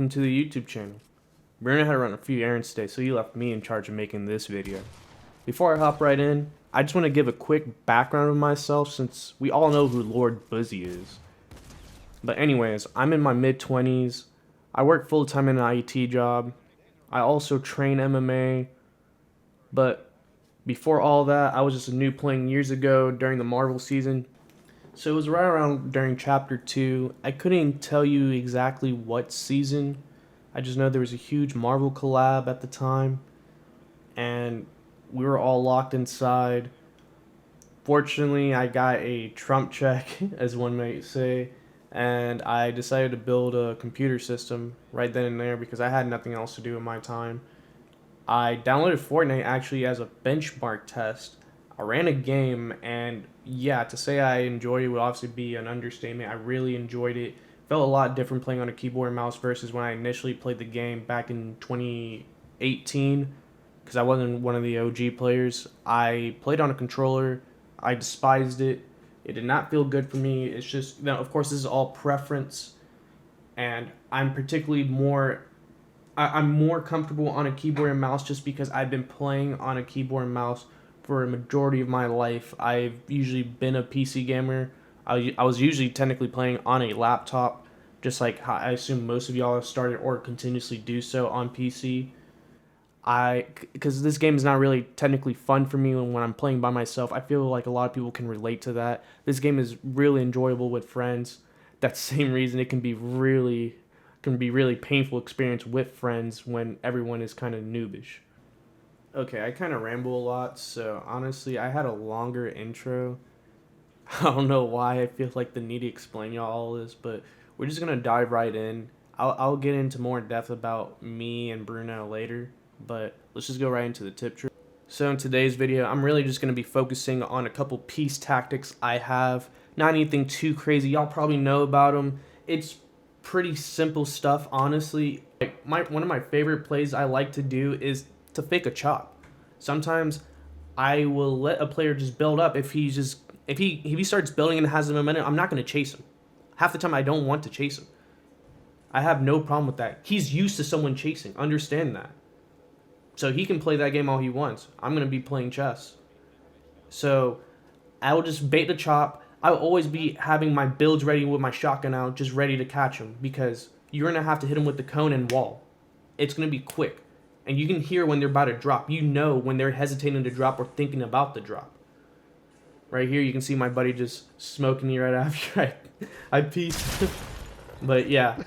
welcome to the YouTube channel. Bruno had to run a few errands today, so he left me in charge of making this video. Before I hop right in, I just want to give a quick background of myself since we all know who Lord Bussy is. But anyways, I'm in my mid-20s, I work full-time in an IT job, I also train MMA, but before all that, I was just a noob playing years ago during the Marvel season. So it was right around during Chapter 2. I couldn't tell you exactly what season. I just know there was a huge Marvel collab at the time. And we were all locked inside. Fortunately, I got a Trump check, as one might say. And I decided to build a computer system right then and there because I had nothing else to do in my time. I downloaded Fortnite actually as a benchmark test. I ran a game, and yeah, to say I enjoyed it would obviously be an understatement. I really enjoyed it. Felt a lot different playing on a keyboard and mouse versus when I initially played the game back in 2018, because I wasn't one of the OG players. I played on a controller. I despised it. It did not feel good for me. It's just, now, of course, this is all preference, and I'm particularly I'm more comfortable on a keyboard and mouse just because I've been playing on a keyboard and mouse for a majority of my life. I've usually been a PC gamer. I was usually technically playing on a laptop, just like how I assume most of y'all have started or continuously do so on PC. Because this game is not really technically fun for me when I'm playing by myself. I feel like a lot of people can relate to that. This game is really enjoyable with friends. That's the same reason it can be really painful experience with friends when everyone is kind of noobish. Okay, I kind of ramble a lot, so honestly, I had a longer intro. I don't know why I feel like the need to explain y'all all this, but we're just gonna dive right in. I'll get into more depth about me and Bruno later, but let's just go right into the tip tree. So in today's video, I'm really just gonna be focusing on a couple peace tactics I have. Not anything too crazy. Y'all probably know about them. It's pretty simple stuff, honestly. Like one of my favorite plays I like to do is to fake a chop. Sometimes I will let a player just build up. If he starts building and has the momentum, I'm not going to chase him. Half the time I don't want to chase him. I have no problem with that. He's used to someone chasing. Understand that. So he can play that game all he wants. I'm going to be playing chess. So I will just bait the chop. I will always be having my builds ready with my shotgun out, just ready to catch him, because you're going to have to hit him with the cone and wall. It's going to be quick. And you can hear when they're about to drop. You know when they're hesitating to drop or thinking about the drop. Right here, you can see my buddy just smoking me right after I pieced. But yeah.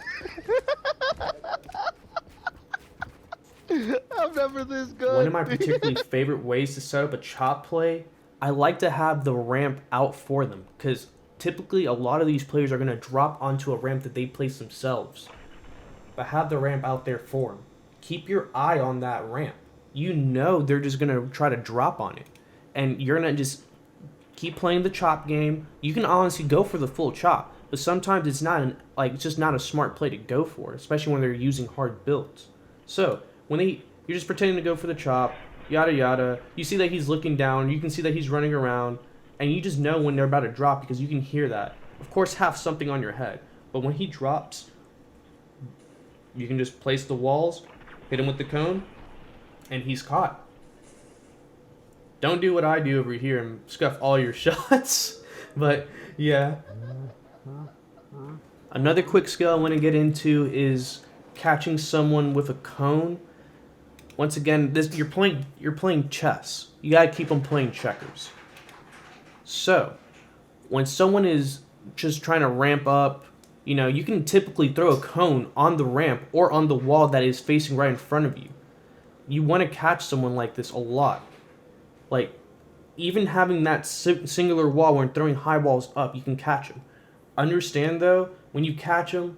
I'm never this good. One of my particularly favorite ways to set up a chop play, I like to have the ramp out for them. Because typically a lot of these players are going to drop onto a ramp that they place themselves. But have the ramp out there for them. Keep your eye on that ramp. You know they're just going to try to drop on it. And you're going to just keep playing the chop game. You can honestly go for the full chop. But sometimes it's it's just not a smart play to go for. Especially when they're using hard builds. So, you're just pretending to go for the chop. Yada yada. You see that he's looking down. You can see that he's running around. And you just know when they're about to drop because you can hear that. Of course, have something on your head. But when he drops, you can just place the walls. Hit him with the cone, and he's caught. Don't do what I do over here and scuff all your shots. But, yeah. Another quick skill I want to get into is catching someone with a cone. Once again, you're playing chess. You got to keep them playing checkers. So, when someone is just trying to ramp up, you can typically throw a cone on the ramp or on the wall that is facing right in front of you. You want to catch someone like this a lot. Like, even having that singular wall when throwing high walls up, you can catch them. Understand, though, when you catch them,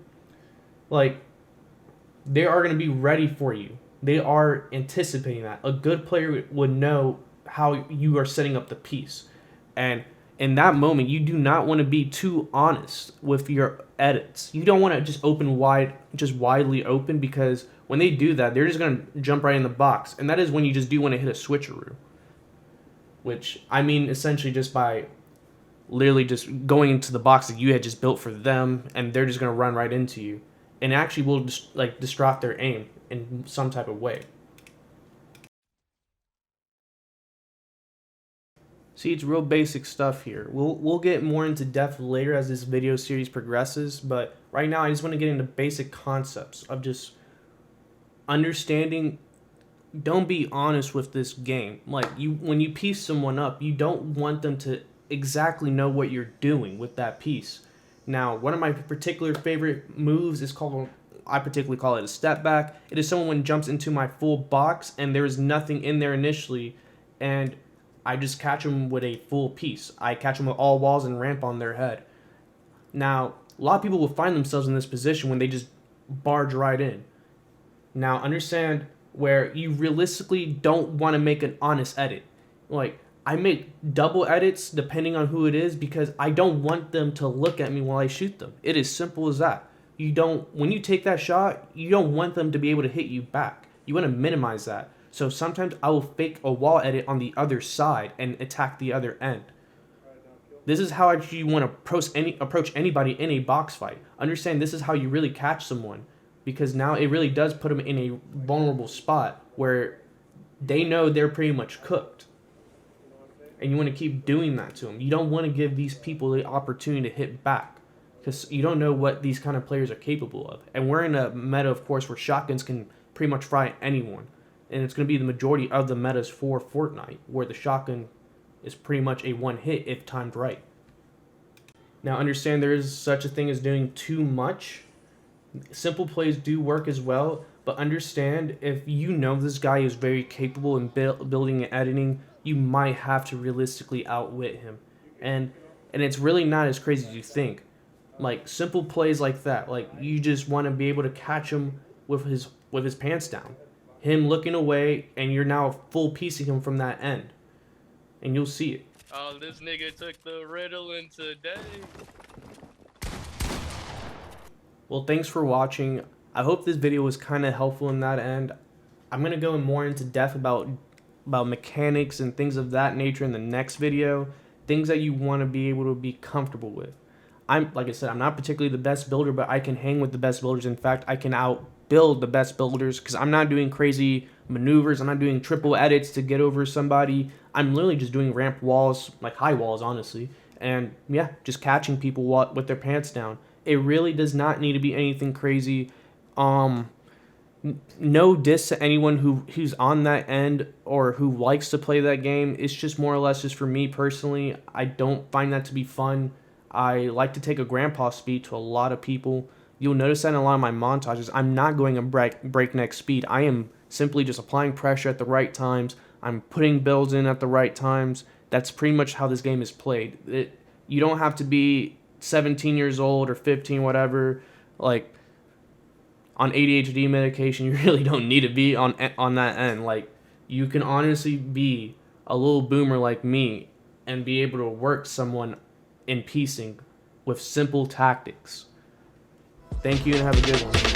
they are going to be ready for you. They are anticipating that. A good player would know how you are setting up the piece. And in that moment, you do not want to be too honest with your edits. You don't want to just widely open, because when they do that, they're just going to jump right in the box. And that is when you just do want to hit a switcheroo. Which, I mean, essentially just by literally just going into the box that you had just built for them, and they're just going to run right into you. and it actually will like distract their aim in some type of way. See, it's real basic stuff here. We'll get more into depth later as this video series progresses, but right now I just want to get into basic concepts of just understanding. Don't be honest with this game. Like, when you piece someone up, you don't want them to exactly know what you're doing with that piece. Now, one of my particular favorite moves is called, I particularly call it a step back. It is someone jumps into my full box and there is nothing in there initially, and I just catch them with a full piece. I catch them with all walls and ramp on their head. Now, a lot of people will find themselves in this position when they just barge right in. Now, understand where you realistically don't want to make an honest edit. Like, I make double edits depending on who it is because I don't want them to look at me while I shoot them. It is simple as that. When you take that shot, you don't want them to be able to hit you back. You want to minimize that. So sometimes I will fake a wall edit on the other side and attack the other end. This is how you want to approach anybody in a box fight. Understand, this is how you really catch someone, because now it really does put them in a vulnerable spot where they know they're pretty much cooked. And you want to keep doing that to them. You don't want to give these people the opportunity to hit back, because you don't know what these kind of players are capable of. And we're in a meta, of course, where shotguns can pretty much fry anyone. And it's going to be the majority of the metas for Fortnite, where the shotgun is pretty much a one hit if timed right. Now understand, there is such a thing as doing too much. Simple plays do work as well, but understand, if you know this guy is very capable in building and editing, you might have to realistically outwit him. And it's really not as crazy as you think. Like, simple plays like that, like, you just want to be able to catch him with his pants down. Him looking away, and you're now full piecing him from that end. And you'll see it. Oh, this nigga took the Ritalin today. Well, thanks for watching. I hope this video was kind of helpful in that end. I'm going to go more into depth about mechanics and things of that nature in the next video. Things that you want to be able to be comfortable with. Like I said, I'm not particularly the best builder, but I can hang with the best builders. In fact, I can outbuild the best builders because I'm not doing crazy maneuvers. I'm not doing triple edits to get over somebody. I'm literally just doing ramp walls, like high walls, honestly. And yeah, just catching people with their pants down. It really does not need to be anything crazy. No diss to anyone who's on that end or who likes to play that game. It's just more or less just for me personally. I don't find that to be fun. I like to take a grandpa speed to a lot of people. You'll notice that in a lot of my montages, I'm not going a breakneck speed. I am simply just applying pressure at the right times. I'm putting builds in at the right times. That's pretty much how this game is played. You don't have to be 17 years old or 15, whatever, like on ADHD medication. You really don't need to be on that end. Like, you can honestly be a little boomer like me and be able to work someone in piecing with simple tactics. Thank you and have a good one.